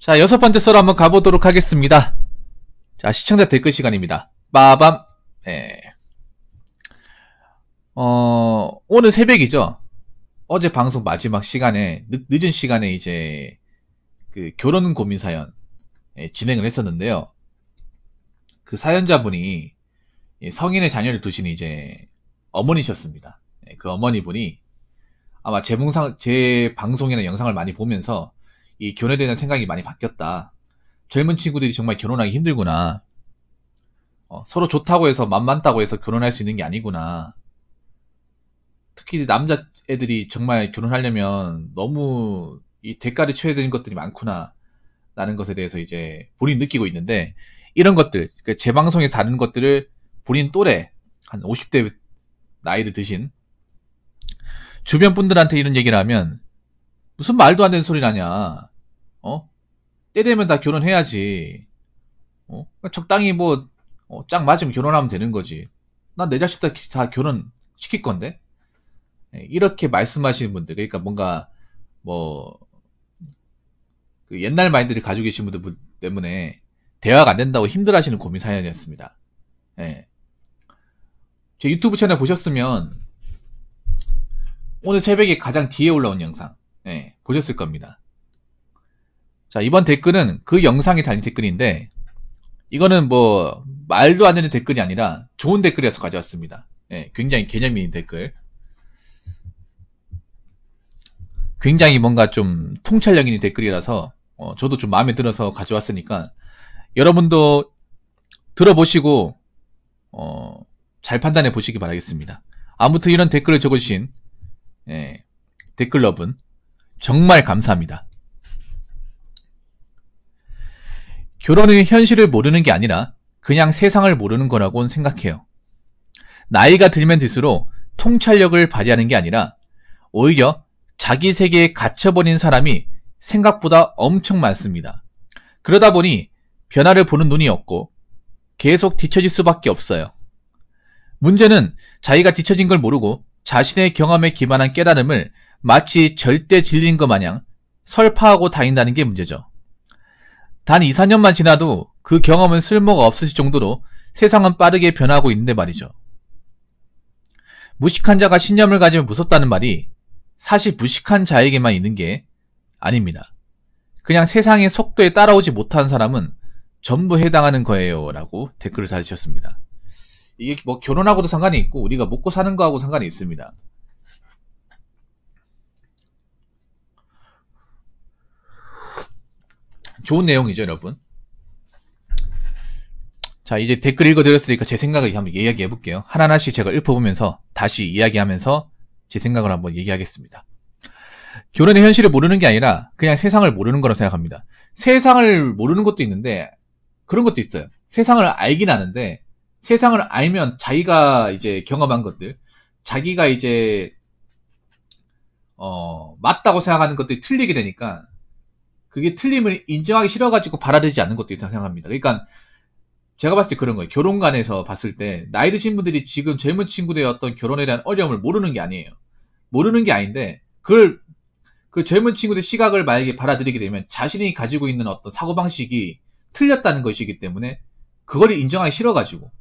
자, 6번째 썰 한번 가보도록 하겠습니다. 자, 시청자 댓글 시간입니다. 빠밤. 예. 오늘 새벽이죠. 어제 방송 마지막 시간에, 늦은 시간에 이제, 그 결혼 고민 사연, 진행을 했었는데요. 그 사연자분이 성인의 자녀를 두신 이제 어머니셨습니다. 그 어머니분이 아마 제 방송이나 영상을 많이 보면서 이 결혼에 대한 생각이 많이 바뀌었다. 젊은 친구들이 정말 결혼하기 힘들구나. 서로 좋다고 해서 맘 많다고 해서 결혼할 수 있는 게 아니구나. 특히 남자애들이 정말 결혼하려면 너무 이 대가를 쳐야 되는 것들이 많구나. 라는 것에 대해서 이제 본인이 느끼고 있는데, 이런 것들, 제 방송에서 다루는 것들을 본인 또래, 한 50대 나이를 드신 주변 분들한테 이런 얘기를 하면, 무슨 말도 안 되는 소리 나냐. 때 되면 다 결혼해야지. 적당히 짝 맞으면 결혼하면 되는 거지. 난 내 자식 다 결혼 시킬 건데? 이렇게 말씀하시는 분들, 그러니까 뭔가, 그 옛날 마인드를 가지고 계신 분들 때문에 대화가 안 된다고 힘들어 하시는 고민 사연이었습니다. 예. 제 유튜브 채널 보셨으면, 오늘 새벽에 가장 뒤에 올라온 영상, 보셨을 겁니다. 자, 이번 댓글은 그 영상에 달린 댓글인데, 이거는 말도 안 되는 댓글이 아니라 좋은 댓글이어서 가져왔습니다. 굉장히 개념 있는 댓글. 굉장히 뭔가 좀 통찰력 있는 댓글이라서, 저도 좀 마음에 들어서 가져왔으니까, 여러분도 들어보시고, 잘 판단해 보시기 바라겠습니다. 아무튼 이런 댓글을 적어주신, 댓글러분, 정말 감사합니다. 결혼의 현실을 모르는 게 아니라 그냥 세상을 모르는 거라고는 생각해요. 나이가 들면 들수록 통찰력을 발휘하는 게 아니라 오히려 자기 세계에 갇혀버린 사람이 생각보다 엄청 많습니다. 그러다 보니 변화를 보는 눈이 없고 계속 뒤처질 수밖에 없어요. 문제는 자기가 뒤처진 걸 모르고 자신의 경험에 기반한 깨달음을 마치 절대 진리인 것 마냥 설파하고 다닌다는 게 문제죠. 단 2, 4년만 지나도 그 경험은 쓸모가 없으실 정도로 세상은 빠르게 변하고 있는데 말이죠. 무식한 자가 신념을 가지면 무섭다는 말이 사실 무식한 자에게만 있는 게 아닙니다. 그냥 세상의 속도에 따라오지 못한 사람은 전부 해당하는 거예요. 라고 댓글을 달으셨습니다. 이게 결혼하고도 상관이 있고 우리가 먹고 사는 거하고 상관이 있습니다. 좋은 내용이죠, 여러분. 자, 이제 댓글 읽어드렸으니까 제 생각을 한번 이야기해 볼게요. 하나하나씩 제가 읊어보면서 다시 이야기하면서 제 생각을 한번 얘기하겠습니다. 결혼의 현실을 모르는 게 아니라 그냥 세상을 모르는 거라고 생각합니다. 세상을 모르는 것도 있는데 그런 것도 있어요. 세상을 알긴 아는데 세상을 알면 자기가 이제 경험한 것들, 자기가 이제 맞다고 생각하는 것들이 틀리게 되니까 그게 틀림을 인정하기 싫어가지고 받아들이지 않는 것도 있다고 생각합니다. 그러니까 제가 봤을 때 그런 거예요. 결혼관에서 봤을 때 나이 드신 분들이 지금 젊은 친구들의 어떤 결혼에 대한 어려움을 모르는 게 아니에요. 모르는 게 아닌데 그걸 그 젊은 친구들의 시각을 만약에 받아들이게 되면 자신이 가지고 있는 어떤 사고방식이 틀렸다는 것이기 때문에 그걸 인정하기 싫어가지고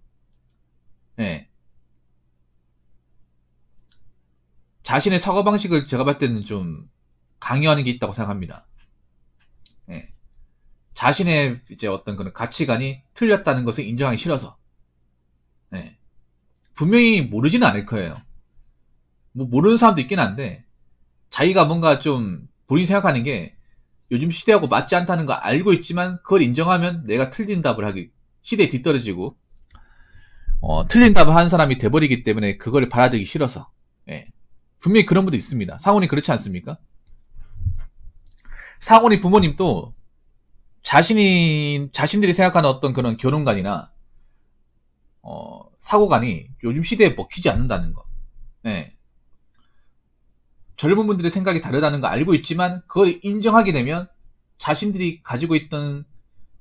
자신의 사고방식을 제가 봤을 때는 좀 강요하는 게 있다고 생각합니다. 자신의 이제 어떤 그런 가치관이 틀렸다는 것을 인정하기 싫어서. 분명히 모르지는 않을 거예요. 모르는 사람도 있긴 한데, 자기가 뭔가 좀, 본인이 생각하는 게 요즘 시대하고 맞지 않다는 거 알고 있지만, 그걸 인정하면 내가 틀린 답을 하기, 시대에 뒤떨어지고, 틀린 답을 하는 사람이 돼버리기 때문에 그걸 받아들이기 싫어서. 분명히 그런 분도 있습니다. 상훈이 그렇지 않습니까? 상훈이 부모님도, 자신들이 생각하는 어떤 그런 결혼관이나, 사고관이 요즘 시대에 먹히지 않는다는 거. 젊은 분들의 생각이 다르다는 거 알고 있지만, 그걸 인정하게 되면, 자신들이 가지고 있던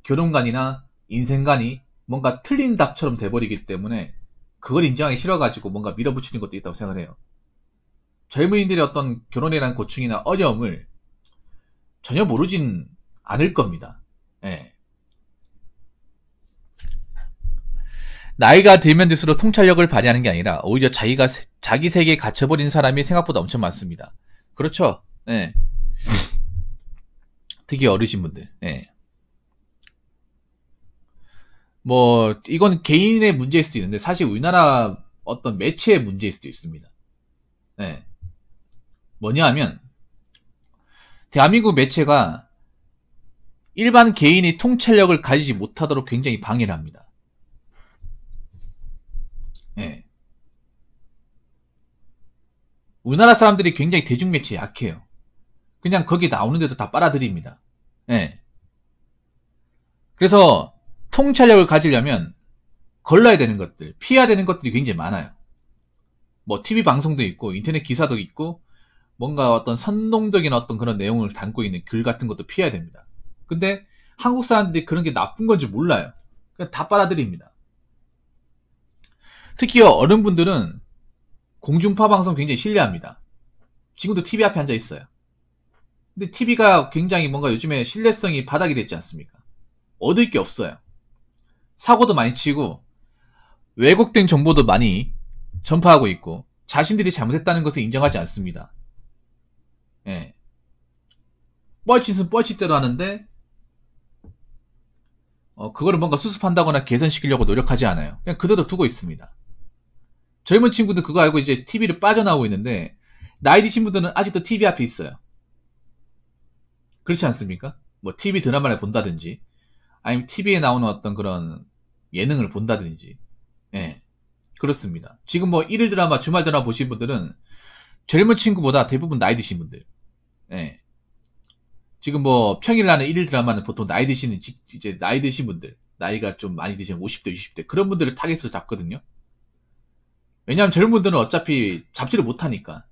결혼관이나 인생관이 뭔가 틀린 답처럼 돼버리기 때문에, 그걸 인정하기 싫어가지고 뭔가 밀어붙이는 것도 있다고 생각을 해요. 젊은이들의 어떤 결혼에 대한 고충이나 어려움을 전혀 모르진 않을 겁니다. 예. 나이가 들면 들수록 통찰력을 발휘하는 게 아니라 오히려 자기 세계에 갇혀버린 사람이 생각보다 엄청 많습니다. 그렇죠. 예. 특히 어르신분들. 예. 뭐 이건 개인의 문제일 수도 있는데 사실 우리나라 어떤 매체의 문제일 수도 있습니다. 예. 뭐냐 하면 대한민국 매체가 일반 개인이 통찰력을 가지지 못하도록 굉장히 방해를 합니다. 예. 우리나라 사람들이 굉장히 대중매체에 약해요. 그냥 거기 나오는데도 다 빨아들입니다. 예. 그래서 통찰력을 가지려면 걸러야 되는 것들, 피해야 되는 것들이 굉장히 많아요. 뭐 TV 방송도 있고 인터넷 기사도 있고 뭔가 어떤 선동적인 어떤 그런 내용을 담고 있는 글 같은 것도 피해야 됩니다. 근데 한국 사람들이 그런 게 나쁜 건지 몰라요. 그냥 다 빨아들입니다. 특히 어른분들은 공중파 방송 굉장히 신뢰합니다. 지금도 TV 앞에 앉아 있어요. 근데 TV가 굉장히 뭔가 요즘에 신뢰성이 바닥이 됐지 않습니까? 얻을 게 없어요. 사고도 많이 치고 왜곡된 정보도 많이 전파하고 있고 자신들이 잘못했다는 것을 인정하지 않습니다. 예. 뻘짓은 뻘짓대로 하는데 그거를 뭔가 수습한다거나 개선시키려고 노력하지 않아요. 그냥 그대로 두고 있습니다. 젊은 친구들 그거 알고 이제 TV를 빠져나오고 있는데 나이 드신 분들은 아직도 TV 앞에 있어요. 그렇지 않습니까? 뭐 TV 드라마를 본다든지 아니면 TV에 나오는 어떤 그런 예능을 본다든지 예. 그렇습니다. 지금 뭐 일일 드라마, 주말 드라마 보신 분들은 젊은 친구보다 대부분 나이 드신 분들. 예. 지금 뭐 평일 나는 일일 드라마는 보통 나이 드신 분들, 나이가 좀 많이 드시는 50대, 60대 그런 분들을 타겟으로 잡거든요. 왜냐하면 젊은 분들은 어차피 잡지를 못 하니까.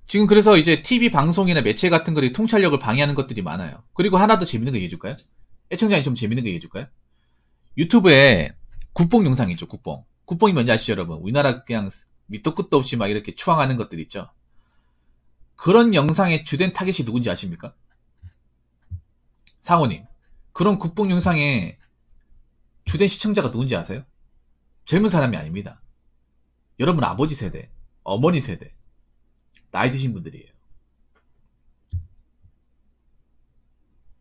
지금 그래서 이제 TV 방송이나 매체 같은 것들이 통찰력을 방해하는 것들이 많아요. 그리고 하나 더 재밌는 거 얘기해줄까요? 애청자님 좀 재밌는 거 얘기해줄까요? 유튜브에 국뽕 영상 있죠, 국뽕. 국뽕이 뭔지 아시죠, 여러분? 우리나라 그냥 밑도 끝도 없이 막 이렇게 추앙하는 것들 있죠. 그런 영상의 주된 타겟이 누군지 아십니까? 상호님. 그런 국뽕 영상의 주된 시청자가 누군지 아세요? 젊은 사람이 아닙니다. 여러분 아버지 세대, 어머니 세대, 나이 드신 분들이에요.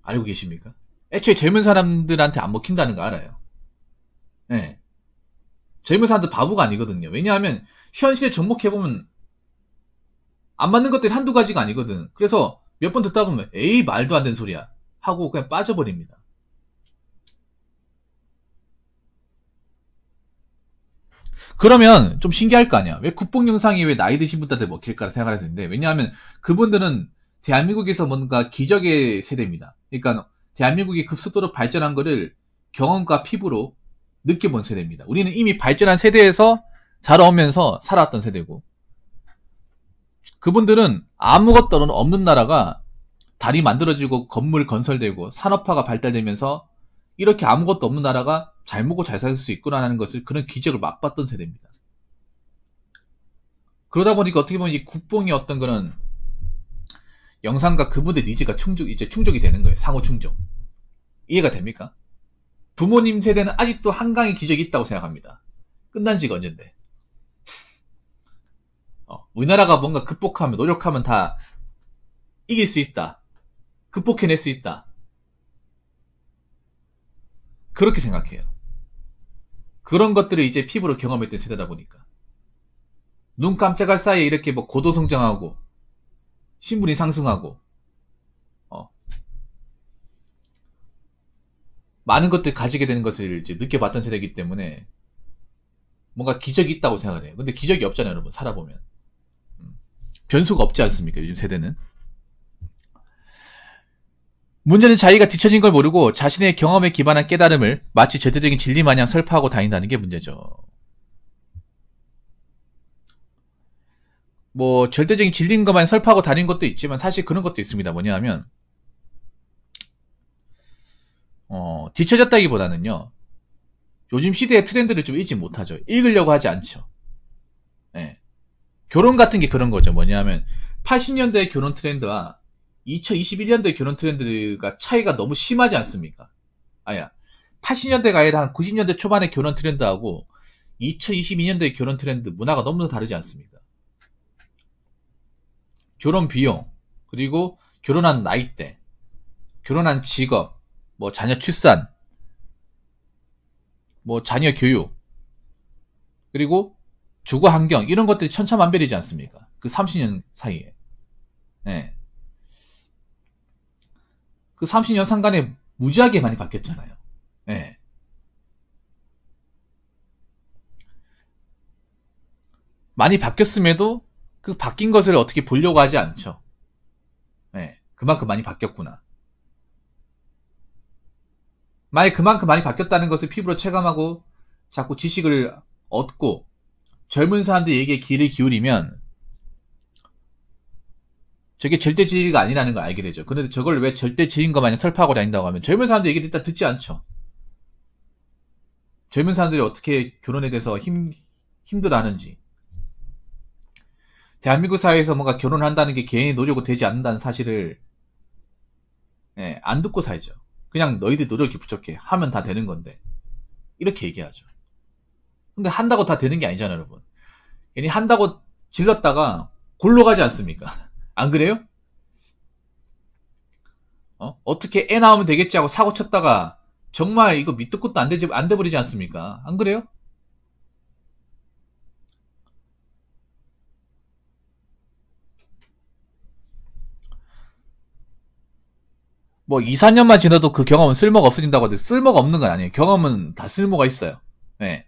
알고 계십니까? 애초에 젊은 사람들한테 안 먹힌다는 거 알아요. 네. 젊은 사람들 바보가 아니거든요. 왜냐하면 현실에 접목해보면 안 맞는 것들이 한두 가지가 아니거든. 그래서 몇 번 듣다 보면 에이 말도 안 되는 소리야 하고 그냥 빠져버립니다. 그러면 좀 신기할 거 아니야. 왜 국뽕 영상이 왜 나이 드신 분들한테 먹힐까 생각할 수 있는데 왜냐하면 그분들은 대한민국에서 뭔가 기적의 세대입니다. 그러니까 대한민국이 급속도로 발전한 거를 경험과 피부로 느껴본 세대입니다. 우리는 이미 발전한 세대에서 자라오면서 살아왔던 세대고 그분들은 아무것도 없는 나라가 다리 만들어지고 건물 건설되고 산업화가 발달되면서 이렇게 아무것도 없는 나라가 잘 먹고 잘 살 수 있구나라는 것을 그런 기적을 맛봤던 세대입니다. 그러다 보니까 어떻게 보면 이 국뽕이 어떤 그런 영상과 그분의 니즈가 충족이 되는 거예요. 상호 충족. 이해가 됩니까? 부모님 세대는 아직도 한강의 기적이 있다고 생각합니다. 끝난 지가 언젠데. 우리나라가 뭔가 극복하면 노력하면 다 이길 수 있다. 극복해낼 수 있다. 그렇게 생각해요. 그런 것들을 이제 피부로 경험했던 세대다 보니까. 눈 깜짝할 사이에 이렇게 뭐 고도 성장하고 신분이 상승하고 많은 것들 가지게 되는 것을 이제 느껴봤던 세대이기 때문에 뭔가 기적이 있다고 생각을 해요. 근데 기적이 없잖아요, 여러분. 살아보면. 변수가 없지 않습니까, 요즘 세대는. 문제는 자기가 뒤처진 걸 모르고 자신의 경험에 기반한 깨달음을 마치 절대적인 진리 마냥 설파하고 다닌다는 게 문제죠. 뭐 절대적인 진리인 것만 설파하고 다닌 것도 있지만 사실 그런 것도 있습니다. 뭐냐 하면 뒤처졌다기보다는요. 요즘 시대의 트렌드를 좀 읽지 못하죠. 읽으려고 하지 않죠. 네. 결혼 같은 게 그런 거죠. 뭐냐면 80년대 결혼 트렌드와 2021년도의 결혼 트렌드가 차이가 너무 심하지 않습니까? 아야, 80년대가 아니라 한 90년대 초반의 결혼 트렌드하고 2022년도의 결혼 트렌드 문화가 너무 다르지 않습니까? 결혼 비용, 그리고 결혼한 나이대, 결혼한 직업, 뭐 자녀 출산, 뭐 자녀 교육, 그리고 주거 환경 이런 것들이 천차만별이지 않습니까? 그 30년 사이에. 네. 그 30년 상간에 무지하게 많이 바뀌었잖아요. 네. 많이 바뀌었음에도 그 바뀐 것을 어떻게 보려고 하지 않죠. 네. 그만큼 많이 바뀌었구나. 만약 그만큼 많이 바뀌었다는 것을 피부로 체감하고 자꾸 지식을 얻고 젊은 사람들 얘기에 귀를 기울이면 저게 절대 진리가 아니라는 걸 알게 되죠. 그런데 저걸 왜 절대 진리인 것 마냥 설파하고 다닌다고 하면 젊은 사람들 얘기를 일단 듣지 않죠. 젊은 사람들이 어떻게 결혼에 대해서 힘들어하는지, 대한민국 사회에서 뭔가 결혼을 한다는 게 개인의 노력으로 되지 않는다는 사실을 안 듣고 살죠. 그냥 너희들 노력이 부족해. 하면 다 되는 건데. 이렇게 얘기하죠. 근데 한다고 다 되는 게 아니잖아요, 여러분. 괜히 한다고 질렀다가 골로 가지 않습니까? 안 그래요? 어떻게 애 나오면 되겠지 하고 사고 쳤다가 정말 이거 밑도 끝도 안 돼버리지 않습니까? 안 그래요? 뭐 2, 4년만 지나도 그 경험은 쓸모가 없어진다고 하는데 쓸모가 없는 건 아니에요. 경험은 다 쓸모가 있어요. 네.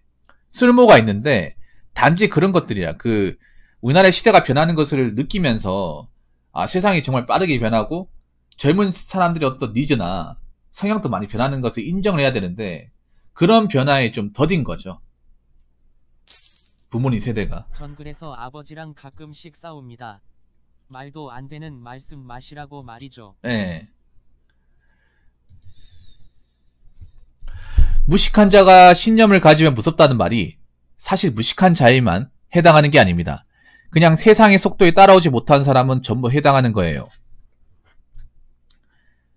쓸모가 있는데 단지 그런 것들이야. 그 우리나라의 시대가 변하는 것을 느끼면서 세상이 정말 빠르게 변하고 젊은 사람들의 어떤 니즈나 성향도 많이 변하는 것을 인정을 해야 되는데 그런 변화에 좀 더딘 거죠. 부모님 세대가. 전 그래서 아버지랑 가끔씩 싸웁니다. 말도 안 되는 말씀 마시라고 말이죠. 네. 무식한 자가 신념을 가지면 무섭다는 말이 사실 무식한 자에만 해당하는 게 아닙니다. 그냥 세상의 속도에 따라오지 못한 사람은 전부 해당하는 거예요.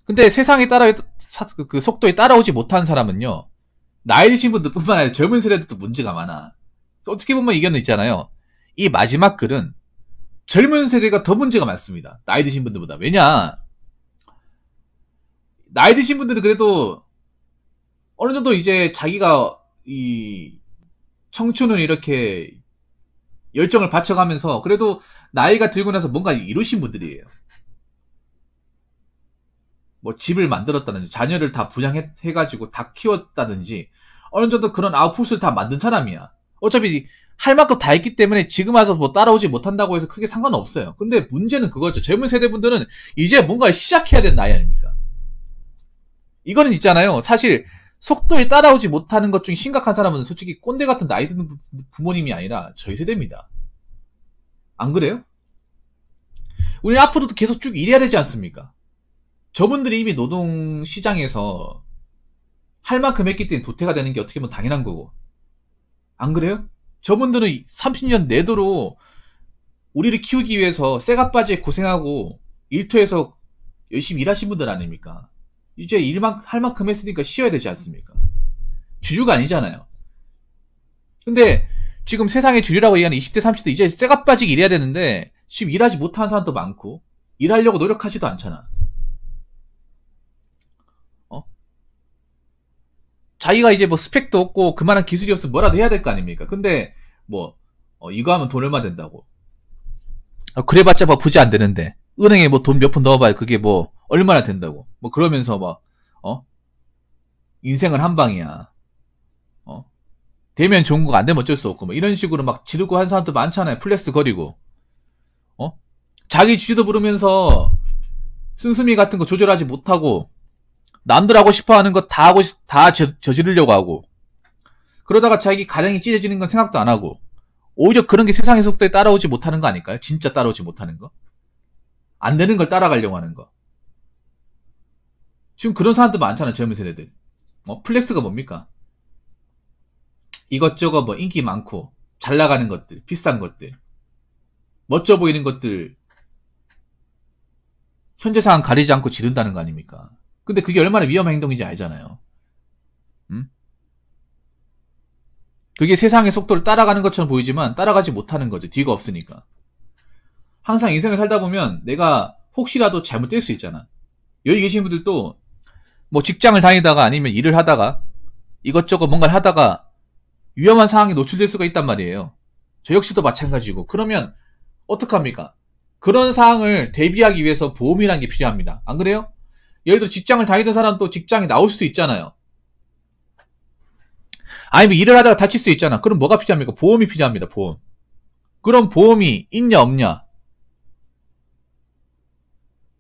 근데 세상에 그 속도에 따라오지 못한 사람은요, 나이 드신 분들뿐만 아니라 젊은 세대들도 문제가 많아. 어떻게 보면 이견은 있잖아요. 이 마지막 글은 젊은 세대가 더 문제가 많습니다. 나이 드신 분들보다. 왜냐? 나이 드신 분들은 그래도 어느 정도 이제 자기가 이 청춘을 이렇게 열정을 바쳐가면서 그래도 나이가 들고 나서 뭔가 이루신 분들이에요. 뭐 집을 만들었다든지 자녀를 다 분양해가지고 다 키웠다든지 어느 정도 그런 아웃풋을 다 만든 사람이야. 어차피 할 만큼 다 했기 때문에 지금 와서 뭐 따라오지 못한다고 해서 크게 상관없어요. 근데 문제는 그거죠. 젊은 세대분들은 이제 뭔가 시작해야 되는 나이 아닙니까? 이거는 있잖아요. 사실 속도에 따라오지 못하는 것 중에 심각한 사람은 솔직히 꼰대 같은 나이 드는 부모님이 아니라 저희 세대입니다. 안 그래요? 우리는 앞으로도 계속 쭉 일해야 되지 않습니까? 저분들이 이미 노동시장에서 할 만큼 했기 때문에 도태가 되는 게 어떻게 보면 당연한 거고. 안 그래요? 저분들은 30년 내도록 우리를 키우기 위해서 쇠가빠지에 고생하고 일터에서 열심히 일하신 분들 아닙니까? 이제 할 만큼 했으니까 쉬어야 되지 않습니까? 주류가 아니잖아요. 근데 지금 세상의 주류라고 얘기하는 20대, 30대 이제 쇠가빠지게 일해야 되는데 지금 일하지 못하는 사람도 많고 일하려고 노력하지도 않잖아. 자기가 이제 뭐 스펙도 없고 그만한 기술이 없으면 뭐라도 해야 될 거 아닙니까? 근데 뭐 이거 하면 돈 얼마 된다고. 그래봤자 뭐 부자 안 되는데 은행에 뭐 돈 몇 푼 넣어봐야 그게 뭐 얼마나 된다고. 뭐 그러면서 막 인생은 한 방이야. 되면 좋은 거 안 되면 어쩔 수 없고 뭐 이런 식으로 막 지르고 한 사람도 많잖아요. 플렉스 거리고. 자기 주제도 부르면서 씀씀이 같은 거 조절하지 못하고 남들 하고 싶어 하는 거 다 저지르려고 하고 그러다가 자기 가정이 찢어지는 건 생각도 안 하고 오히려 그런 게 세상의 속도에 따라오지 못하는 거 아닐까요? 진짜 따라오지 못하는 거? 안 되는 걸 따라가려고 하는 거. 지금 그런 사람들 많잖아요. 젊은 세대들. 플렉스가 뭡니까? 이것저것 뭐 인기 많고 잘 나가는 것들, 비싼 것들. 멋져 보이는 것들 현재 상황 가리지 않고 지른다는 거 아닙니까? 근데 그게 얼마나 위험한 행동인지 알잖아요. 그게 세상의 속도를 따라가는 것처럼 보이지만 따라가지 못하는 거죠. 뒤가 없으니까. 항상 인생을 살다 보면 내가 혹시라도 잘못될 수 있잖아. 여기 계신 분들도 뭐 직장을 다니다가 아니면 일을 하다가 이것저것 뭔가를 하다가 위험한 상황에 노출될 수가 있단 말이에요. 저 역시도 마찬가지고. 그러면 어떡합니까? 그런 상황을 대비하기 위해서 보험이라는 게 필요합니다. 안 그래요? 예를 들어 직장을 다니던 사람도 직장에 나올 수도 있잖아요. 아니면 일을 하다가 다칠 수 있잖아. 그럼 뭐가 필요합니까? 보험이 필요합니다. 보험. 그럼 보험이 있냐 없냐?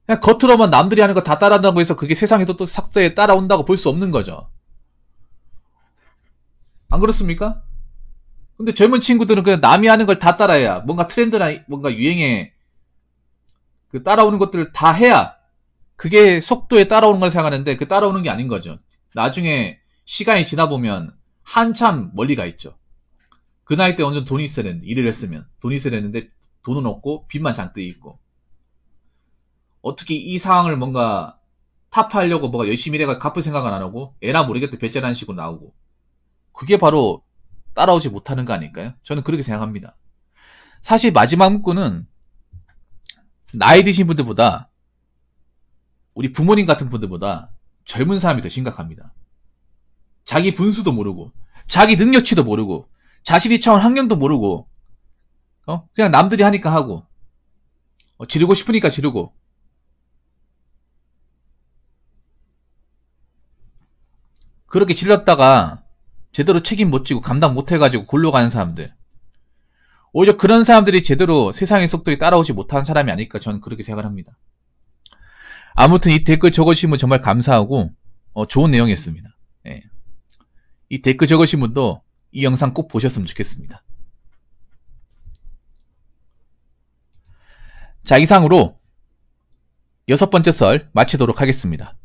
그냥 겉으로만 남들이 하는 거 다 따라한다고 해서 그게 세상에도 또 삭도에 따라온다고 볼 수 없는 거죠. 안 그렇습니까? 근데 젊은 친구들은 그냥 남이 하는 걸 다 따라해야 뭔가 트렌드나 뭔가 유행에 그 따라오는 것들을 다 해야 그게 속도에 따라오는 걸 생각하는데 그 따라오는 게 아닌 거죠. 나중에 시간이 지나 보면 한참 멀리 가 있죠. 그 나이 때 완전 돈이 있어야 되는데, 일을 했으면 돈이 있어야 되는데 돈은 없고 빚만 잔뜩 있고, 어떻게 이 상황을 뭔가 타파하려고 뭐가 열심히 해가 갚을 생각은 안 하고 애나 모르겠다 배째라는 식으로 나오고, 그게 바로 따라오지 못하는 거 아닐까요? 저는 그렇게 생각합니다. 사실 마지막 문구는 나이 드신 분들보다, 우리 부모님 같은 분들보다 젊은 사람이 더 심각합니다. 자기 분수도 모르고 자기 능력치도 모르고 자신이 처한 환경도 모르고 그냥 남들이 하니까 하고 지르고 싶으니까 지르고, 그렇게 질렀다가 제대로 책임 못 지고 감당 못 해가지고 골로 가는 사람들, 오히려 그런 사람들이 제대로 세상의 속도에 따라오지 못하는 사람이 아닐까, 저는 그렇게 생각을 합니다. 아무튼 이 댓글 적어주신 분 정말 감사하고 좋은 내용이었습니다. 예. 이 댓글 적으신 분도 이 영상 꼭 보셨으면 좋겠습니다. 자, 이상으로 6번째 썰 마치도록 하겠습니다.